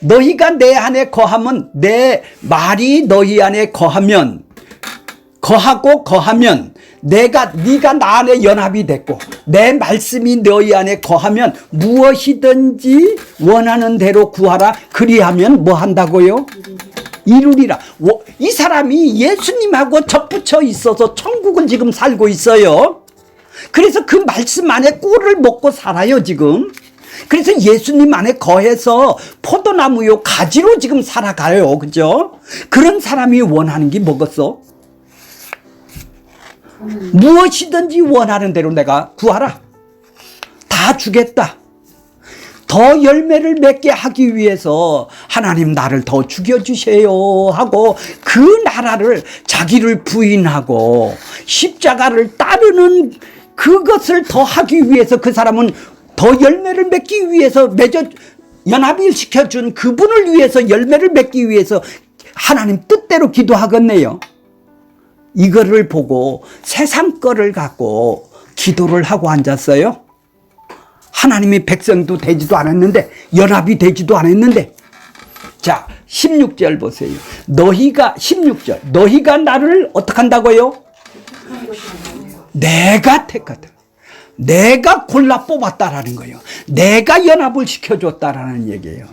너희가 내 안에 거하면 내 말이 너희 안에 거하면 네가 나 안에 연합이 됐고 내 말씀이 너희 안에 거하면 무엇이든지 원하는 대로 구하라. 그리하면 뭐 한다고요? 이루리라. 이 사람이 예수님하고 접붙여 있어서 천국을 지금 살고 있어요. 그래서 그 말씀 안에 꿀을 먹고 살아요 지금. 그래서 예수님 안에 거해서 포도나무요 가지로 지금 살아가요. 그죠? 그런 사람이 원하는 게 뭐겠어? 무엇이든지 원하는 대로 내가 구하라. 다 주겠다. 더 열매를 맺게 하기 위해서 하나님 나를 더 죽여주세요 하고 그 나라를 자기를 부인하고 십자가를 따르는 그것을 더 하기 위해서 그 사람은 더 열매를 맺기 위해서 연합을 시켜준 그분을 위해서 열매를 맺기 위해서 하나님 뜻대로 기도하겠네요. 이거를 보고 세상 거를 갖고 기도를 하고 앉았어요. 하나님이 백성도 되지도 않았는데 연합이 되지도 않았는데. 자, 16절 보세요. 16절 너희가 나를 어떻게 한다고요? 내가 택하다. 내가 골라 뽑았다라는 거예요. 내가 연합을 시켜줬다라는 얘기예요.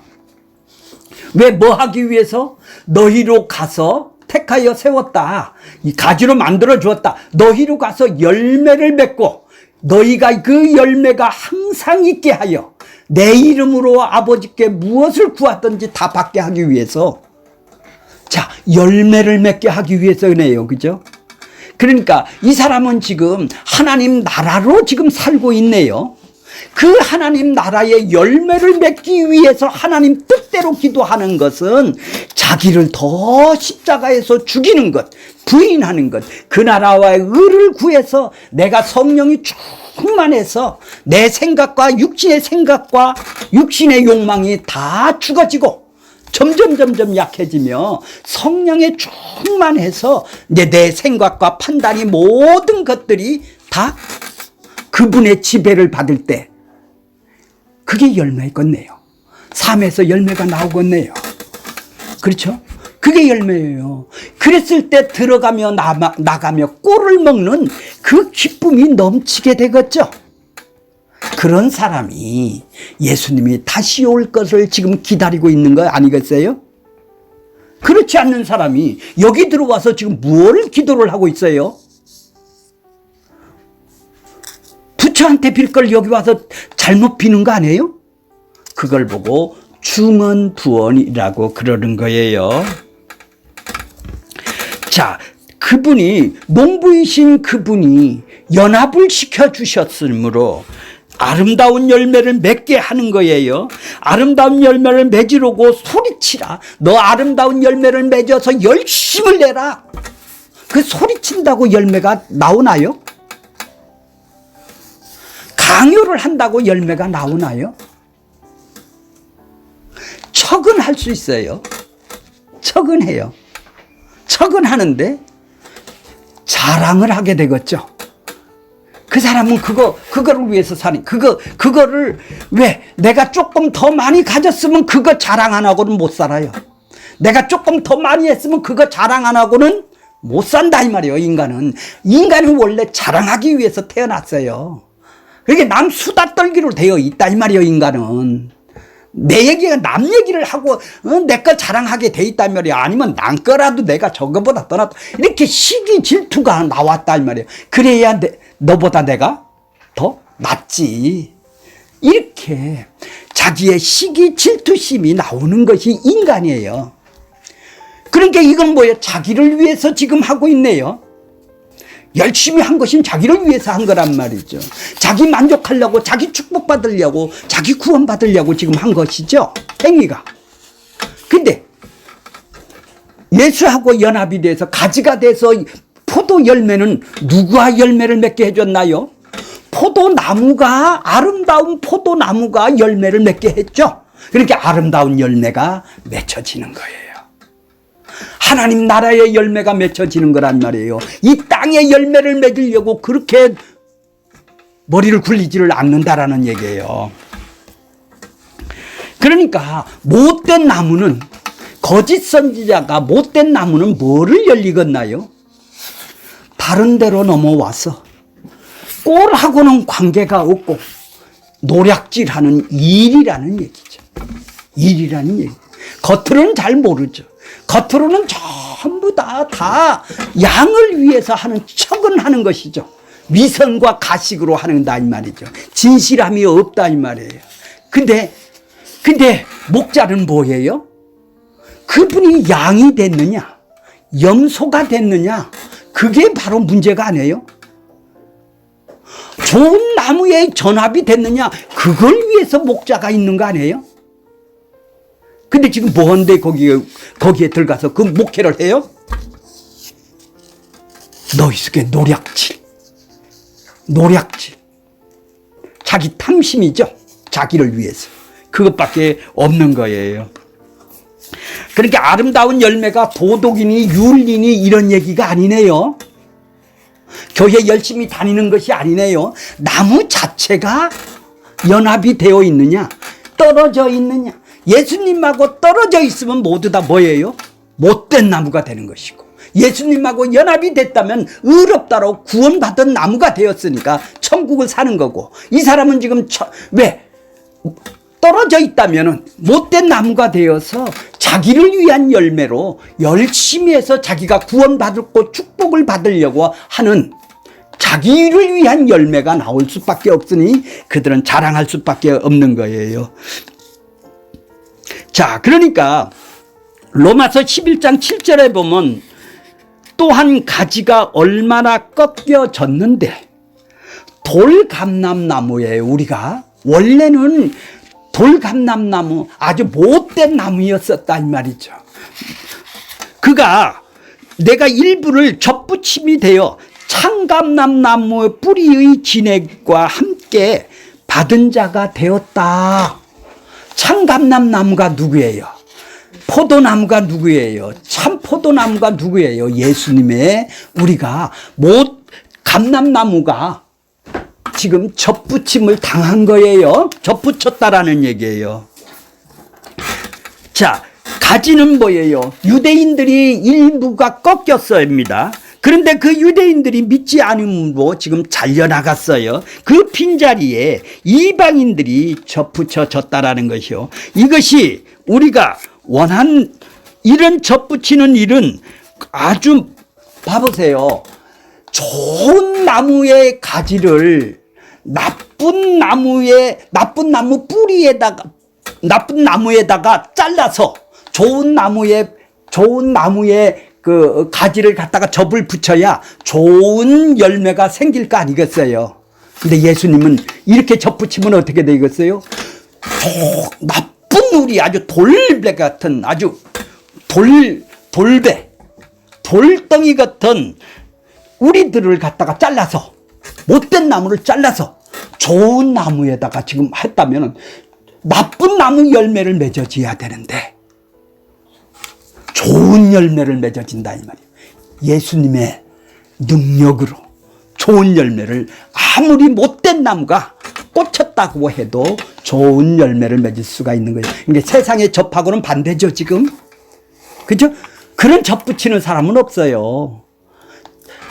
왜 뭐 하기 위해서? 너희로 가서 택하여 세웠다. 이 가지로 만들어 주었다. 너희로 가서 열매를 맺고 너희가 그 열매가 항상 있게 하여 내 이름으로 아버지께 무엇을 구하든지 다 받게 하기 위해서. 자, 열매를 맺게 하기 위해서네요. 그죠? 그러니까 이 사람은 지금 하나님 나라로 지금 살고 있네요. 그 하나님 나라의 열매를 맺기 위해서 하나님 뜻대로 기도하는 것은 자기를 더 십자가에서 죽이는 것, 부인하는 것, 그 나라와의 의를 구해서 내가 성령이 충만해서 내 생각과 육신의 생각과 육신의 욕망이 다 죽어지고 점점 약해지며 성령에 충만해서 이제 내 생각과 판단이 모든 것들이 다 그분의 지배를 받을 때 그게 열매겠네요. 삶에서 열매가 나오겠네요. 그렇죠? 그게 열매예요. 그랬을 때 들어가며 나가며 꿀을 먹는 그 기쁨이 넘치게 되겠죠. 그런 사람이 예수님이 다시 올 것을 지금 기다리고 있는 거 아니겠어요? 그렇지 않는 사람이 여기 들어와서 지금 무엇을 기도를 하고 있어요? 부처한테 빌 걸 여기 와서 잘못 비는 거 아니에요? 그걸 보고 중언부언이라고 그러는 거예요. 자, 그분이 농부이신 그분이 연합을 시켜주셨으므로 아름다운 열매를 맺게 하는 거예요. 아름다운 열매를 맺으려고 소리치라. 너 아름다운 열매를 맺어서 열심을 내라. 그 소리친다고 열매가 나오나요? 강요를 한다고 열매가 나오나요? 척은 할 수 있어요. 척은 해요. 척은 하는데 자랑을 하게 되겠죠. 그 사람은 그거를 위해서 사는, 그거를 왜 내가 조금 더 많이 가졌으면 그거 자랑 안 하고는 못 살아요. 내가 조금 더 많이 했으면 그거 자랑 안 하고는 못 산다 이 말이에요. 인간은 원래 자랑하기 위해서 태어났어요. 그러니까 남 수다 떨기로 되어 있다 이 말이에요. 인간은 내 얘기가 남 얘기를 하고 내 거 자랑하게 돼 있단 말이야. 아니면 남 거라도 내가 저거보다 떠났다. 이렇게 시기 질투가 나왔다 이 말이에요. 그래야 너보다 내가 더 낫지. 이렇게 자기의 시기 질투심이 나오는 것이 인간이에요. 그러니까 이건 뭐예요? 자기를 위해서 지금 하고 있네요. 열심히 한 것은 자기를 위해서 한 거란 말이죠. 자기 만족하려고, 자기 축복받으려고, 자기 구원받으려고 지금 한 것이죠. 행위가. 근데 예수하고 연합이 돼서 가지가 돼서 포도 열매는 누구와 열매를 맺게 해줬나요? 포도나무가, 아름다운 포도나무가 열매를 맺게 했죠. 그러니까 아름다운 열매가 맺혀지는 거예요. 하나님 나라의 열매가 맺혀지는 거란 말이에요. 이 땅의 열매를 맺으려고 그렇게 머리를 굴리지를 않는다라는 얘기예요. 그러니까 못된 나무는, 거짓 선지자가 못된 나무는 뭐를 열리겠나요? 다른 데로 넘어와서 꼴하고는 관계가 없고 노략질하는 일이라는 얘기죠. 일이라는 얘기. 겉으로는 잘 모르죠. 겉으로는 전부 다 양을 위해서 하는 척은 하는 것이죠. 위선과 가식으로 하는다 이 말이죠. 진실함이 없다 이 말이에요. 근데 목자는 뭐예요? 그분이 양이 됐느냐, 염소가 됐느냐, 그게 바로 문제가 아니에요. 좋은 나무에 전합이 됐느냐, 그걸 위해서 목자가 있는 거 아니에요? 근데 지금 뭔데 거기에 들어가서 그 목회를 해요? 너희 속에 노략질. 자기 탐심이죠. 자기를 위해서. 그것밖에 없는 거예요. 그러니까 아름다운 열매가 도덕이니 율리니 이런 얘기가 아니네요. 교회 열심히 다니는 것이 아니네요. 나무 자체가 연합이 되어 있느냐, 떨어져 있느냐. 예수님하고 떨어져 있으면 모두 다 뭐예요? 못된 나무가 되는 것이고, 예수님하고 연합이 됐다면 의롭다로 구원받은 나무가 되었으니까 천국을 사는 거고, 이 사람은 지금 왜 떨어져 있다면 못된 나무가 되어서 자기를 위한 열매로 열심히 해서 자기가 구원받고 축복을 받으려고 하는 자기를 위한 열매가 나올 수밖에 없으니 그들은 자랑할 수밖에 없는 거예요. 자, 그러니까 로마서 11장 7절에 보면 또한 가지가 얼마나 꺾여졌는데, 돌감람나무예요. 우리가 원래는 돌감람나무, 아주 못된 나무였었다 이 말이죠. 그가 내가 일부를 접붙임이 되어 창감람나무 뿌리의 진액과 함께 받은 자가 되었다. 창감람나무가 누구예요? 포도나무가 누구예요? 참 포도나무가 누구예요? 예수님의, 우리가 감람나무가 지금 접붙임을 당한 거예요. 접붙였다라는 얘기예요. 자, 가지는 뭐예요? 유대인들이 일부가 꺾였습니다. 그런데 그 유대인들이 믿지 않음으로 지금 잘려나갔어요. 그 빈자리에 이방인들이 접붙여졌다라는 것이요. 이것이 우리가 원한 이런 접붙이는 일은 아주, 봐보세요. 좋은 나무의 가지를 나쁜 나무 뿌리에다가, 나쁜 나무에다가 잘라서 좋은 나무에 그 가지를 갖다가 접을 붙여야 좋은 열매가 생길 거 아니겠어요? 근데 예수님은 이렇게 접붙이면 어떻게 되겠어요? 나쁜 우리 아주 돌배 같은 아주 돌배, 돌덩이 같은 우리들을 갖다가 잘라서, 못된 나무를 잘라서 좋은 나무에다가 지금 했다면 나쁜 나무 열매를 맺어줘야 되는데 좋은 열매를 맺어진다 이 말이에요. 예수님의 능력으로 좋은 열매를, 아무리 못된 나무가 꽂혔다고 해도 좋은 열매를 맺을 수가 있는 거예요. 그러니까 세상의 접하고는 반대죠 지금. 그죠? 그런 접붙이는 사람은 없어요.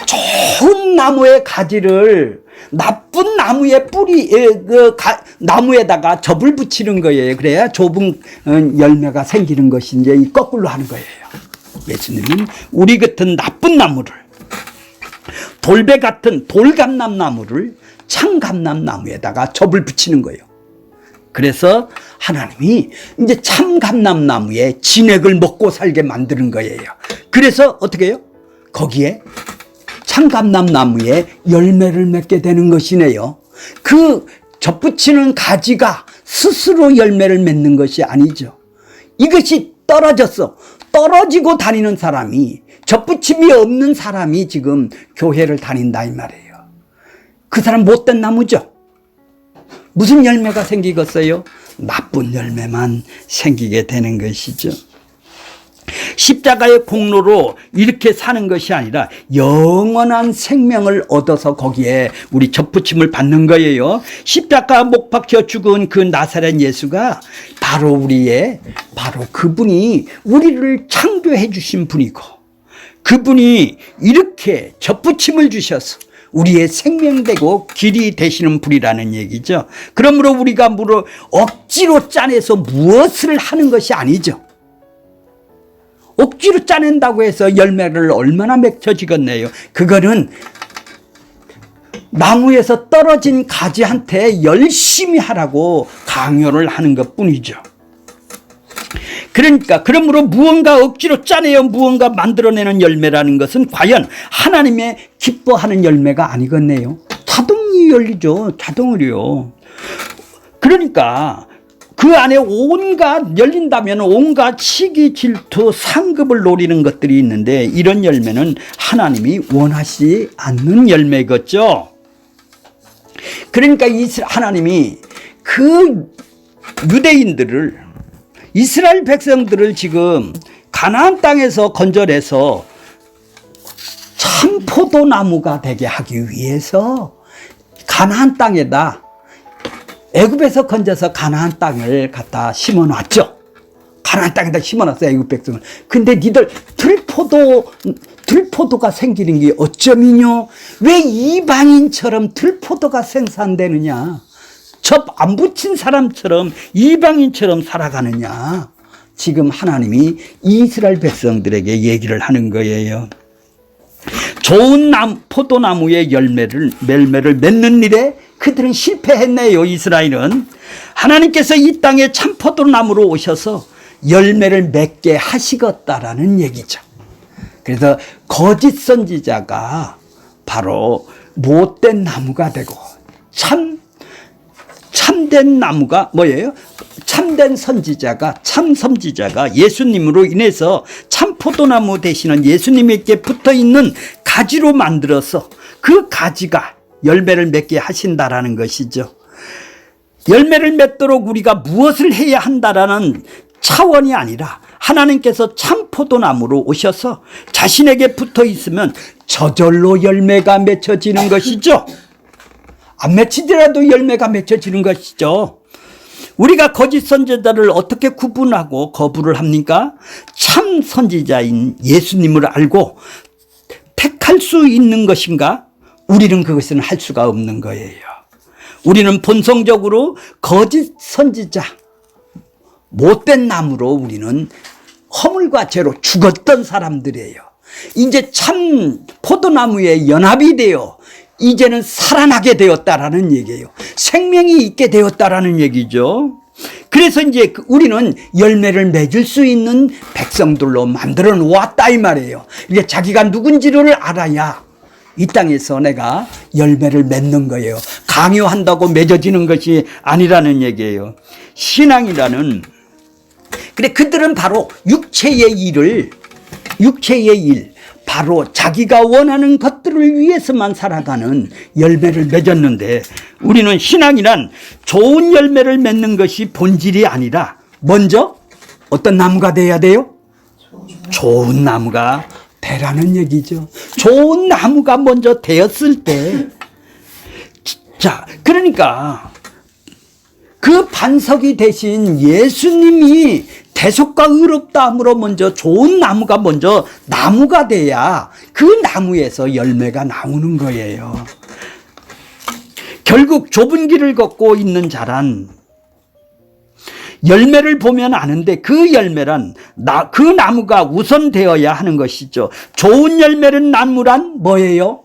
좋은 나무의 가지를 나쁜 나무의 뿌리, 나무에다가 접을 붙이는 거예요. 그래야 좁은 열매가 생기는 것이 이제 거꾸로 하는 거예요. 예수님은 우리 같은 나쁜 나무를, 돌배 같은 돌감람나무를 참감람나무에다가 접을 붙이는 거예요. 그래서 하나님이 이제 참감람나무에 진액을 먹고 살게 만드는 거예요. 그래서 어떻게 해요? 거기에 참감람나무에 열매를 맺게 되는 것이네요. 그 접붙이는 가지가 스스로 열매를 맺는 것이 아니죠. 이것이 떨어지고 다니는 사람이, 접붙임이 없는 사람이 지금 교회를 다닌다 이 말이에요. 그 사람 못된 나무죠. 무슨 열매가 생기겠어요? 나쁜 열매만 생기게 되는 것이죠. 십자가의 공로로 이렇게 사는 것이 아니라 영원한 생명을 얻어서 거기에 우리 접붙임을 받는 거예요. 십자가 못 박혀 죽은 그 나사렛 예수가 바로 그분이 우리를 창조해 주신 분이고, 그분이 이렇게 접붙임을 주셔서 우리의 생명되고 길이 되시는 분이라는 얘기죠. 그러므로 우리가 억지로 짜내서 무엇을 하는 것이 아니죠. 억지로 짜낸다고 해서 열매를 얼마나 맺혀지겠네요. 그거는 나무에서 떨어진 가지한테 열심히 하라고 강요를 하는 것 뿐이죠. 그러므로 무언가 억지로 짜내어 무언가 만들어내는 열매라는 것은 과연 하나님의 기뻐하는 열매가 아니겠네요. 자동이 열리죠. 자동으로요. 그러니까 그 안에 열린다면 온갖 시기, 질투, 상급을 노리는 것들이 있는데, 이런 열매는 하나님이 원하시지 않는 열매겠죠. 그러니까 하나님이 그 유대인들을, 이스라엘 백성들을 지금 가나안 땅에서 건져내서 참 포도나무가 되게 하기 위해서 가나안 땅에다, 애굽에서 건져서 가나안 땅을 갖다 심어놨죠. 가나안 땅에다 심어놨어요, 애굽 백성을. 근데 니들 들포도가 생기는 게 어쩌미뇨? 왜 이방인처럼 들포도가 생산되느냐? 접 안 붙인 사람처럼 이방인처럼 살아가느냐? 지금 하나님이 이스라엘 백성들에게 얘기를 하는 거예요. 좋은 포도나무의 열매를 맺는 일에 그들은 실패했네요. 이스라엘은. 하나님께서 이 땅에 참 포도나무로 오셔서 열매를 맺게 하시겠다라는 얘기죠. 그래서 거짓 선지자가 바로 못된 나무가 되고, 참된 나무가 뭐예요? 참된 선지자가, 참 선지자가 예수님으로 인해서 참 포도나무 되시는 예수님에게 붙어있는 가지로 만들어서 그 가지가 열매를 맺게 하신다라는 것이죠. 열매를 맺도록 우리가 무엇을 해야 한다라는 차원이 아니라 하나님께서 참 포도나무로 오셔서 자신에게 붙어 있으면 저절로 열매가 맺혀지는 것이죠. 안 맺히더라도 열매가 맺혀지는 것이죠. 우리가 거짓 선지자를 어떻게 구분하고 거부를 합니까? 참 선지자인 예수님을 알고 택할 수 있는 것인가? 우리는 그것은 할 수가 없는 거예요. 우리는 본성적으로 거짓 선지자, 못된 나무로 우리는 허물과 죄로 죽었던 사람들이에요. 이제 참 포도나무에 연합이 되어 이제는 살아나게 되었다라는 얘기예요. 생명이 있게 되었다라는 얘기죠. 그래서 이제 우리는 열매를 맺을 수 있는 백성들로 만들어 놓았다 이 말이에요. 이제 자기가 누군지를 알아야 이 땅에서 내가 열매를 맺는 거예요. 강요한다고 맺어지는 것이 아니라는 얘기예요. 신앙이라는, 그래, 그들은 바로 육체의 일, 바로 자기가 원하는 것들을 위해서만 살아가는 열매를 맺었는데, 우리는 신앙이란 좋은 열매를 맺는 것이 본질이 아니라 먼저 어떤 나무가 돼야 돼요? 좋은 나무가 되라는 얘기죠. 좋은 나무가 먼저 되었을 때, 자, 그러니까 그 반석이 되신 예수님이 대속과 의롭다함으로 먼저 좋은 나무가 먼저 나무가 돼야 그 나무에서 열매가 나오는 거예요. 결국 좁은 길을 걷고 있는 자란 열매를 보면 아는데, 그 열매란 그 나무가 우선 되어야 하는 것이죠. 좋은 열매는 나무란 뭐예요?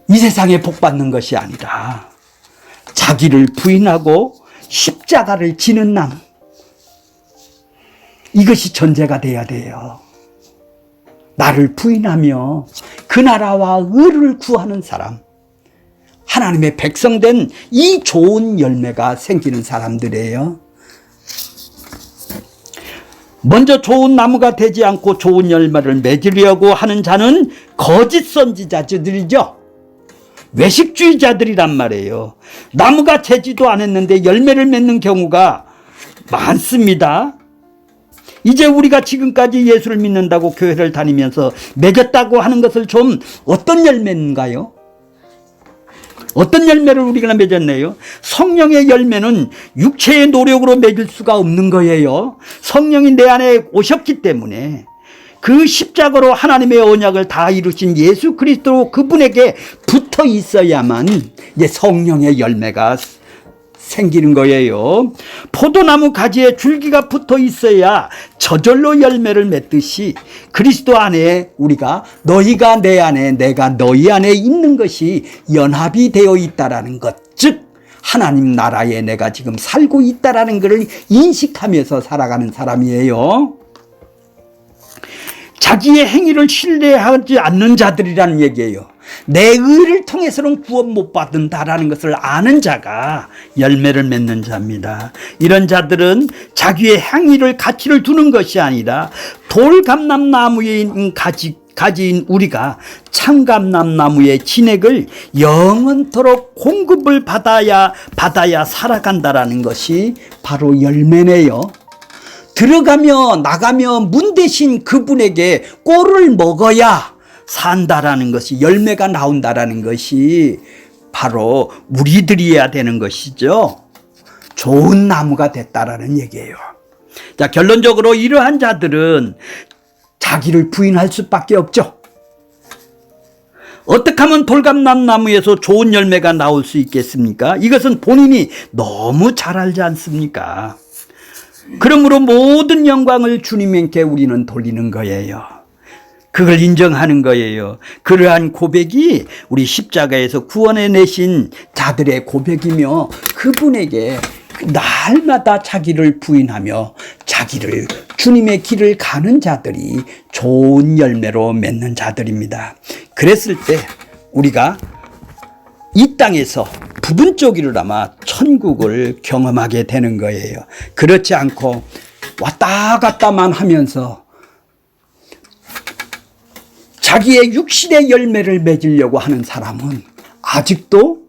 이 세상에 복 받는 것이 아니라 자기를 부인하고 십자가를 지는 나무, 이것이 전제가 돼야 돼요. 나를 부인하며 그 나라와 의를 구하는 사람, 하나님의 백성된 이 좋은 열매가 생기는 사람들이에요. 먼저 좋은 나무가 되지 않고 좋은 열매를 맺으려고 하는 자는 거짓 선지자들이죠. 외식주의자들이란 말이에요. 나무가 되지도 않았는데 열매를 맺는 경우가 많습니다. 이제 우리가 지금까지 예수를 믿는다고 교회를 다니면서 맺었다고 하는 것을 좀 어떤 열매인가요? 어떤 열매를 우리가 맺었네요? 성령의 열매는 육체의 노력으로 맺을 수가 없는 거예요. 성령이 내 안에 오셨기 때문에 그 십자가로 하나님의 언약을 다 이루신 예수 그리스도 그분에게 붙어 있어야만 이제 성령의 열매가 생기는 거예요. 포도나무 가지에 줄기가 붙어 있어야 저절로 열매를 맺듯이 그리스도 안에 우리가, 너희가 내 안에 내가 너희 안에 있는 것이 연합이 되어 있다라는 것, 즉 하나님 나라에 내가 지금 살고 있다라는 것을 인식하면서 살아가는 사람이에요. 자기의 행위를 신뢰하지 않는 자들이라는 얘기예요. 내 의를 통해서는 구원 못 받는다라는 것을 아는 자가 열매를 맺는 자입니다. 이런 자들은 자기의 행위를 가치를 두는 것이 아니라 돌감람나무에 가지인 우리가 참감람나무의 진액을 영원토록 공급을 받아야 살아간다라는 것이 바로 열매네요. 들어가며 나가며 문 대신 그분에게 꼴을 먹어야 산다라는 것이, 열매가 나온다라는 것이 바로 우리들이어야 되는 것이죠. 좋은 나무가 됐다라는 얘기예요. 자, 결론적으로 이러한 자들은 자기를 부인할 수밖에 없죠. 어떻게 하면 돌감람나무에서 좋은 열매가 나올 수 있겠습니까? 이것은 본인이 너무 잘 알지 않습니까? 그러므로 모든 영광을 주님께 우리는 돌리는 거예요. 그걸 인정하는 거예요. 그러한 고백이 우리 십자가에서 구원해 내신 자들의 고백이며, 그분에게 날마다 자기를 부인하며 자기를 주님의 길을 가는 자들이 좋은 열매로 맺는 자들입니다. 그랬을 때 우리가 이 땅에서 부분적이로나마 천국을 경험하게 되는 거예요. 그렇지 않고 왔다 갔다만 하면서 자기의 육신의 열매를 맺으려고 하는 사람은, 아직도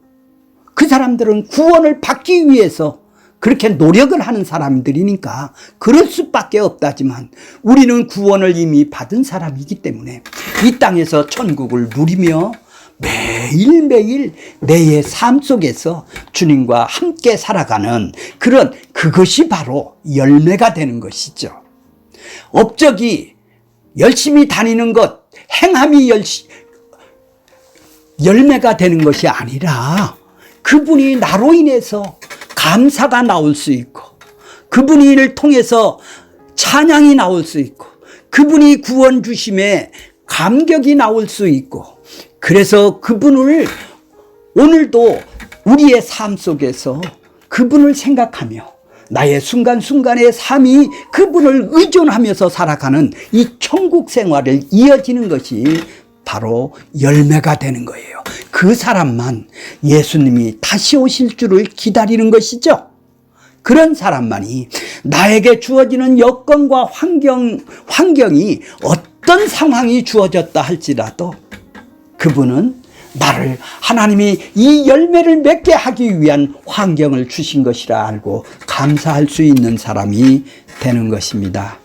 그 사람들은 구원을 받기 위해서 그렇게 노력을 하는 사람들이니까 그럴 수밖에 없다지만, 우리는 구원을 이미 받은 사람이기 때문에 이 땅에서 천국을 누리며 매일매일 내의 삶 속에서 주님과 함께 살아가는 그것이 바로 열매가 되는 것이죠. 업적이 열심히 다니는 것, 행함이 열매가 되는 것이 아니라, 그분이 나로 인해서 감사가 나올 수 있고, 그분이 이를 통해서 찬양이 나올 수 있고, 그분이 구원 주심에 감격이 나올 수 있고, 그래서 그분을 오늘도 우리의 삶 속에서 그분을 생각하며 나의 순간순간의 삶이 그분을 의존하면서 살아가는 이 천국 생활을 이어지는 것이 바로 열매가 되는 거예요. 그 사람만 예수님이 다시 오실 줄을 기다리는 것이죠. 그런 사람만이 나에게 주어지는 여건과 환경이 어떤 상황이 주어졌다 할지라도 그분은 나를 하나님이 이 열매를 맺게 하기 위한 환경을 주신 것이라 알고 감사할 수 있는 사람이 되는 것입니다.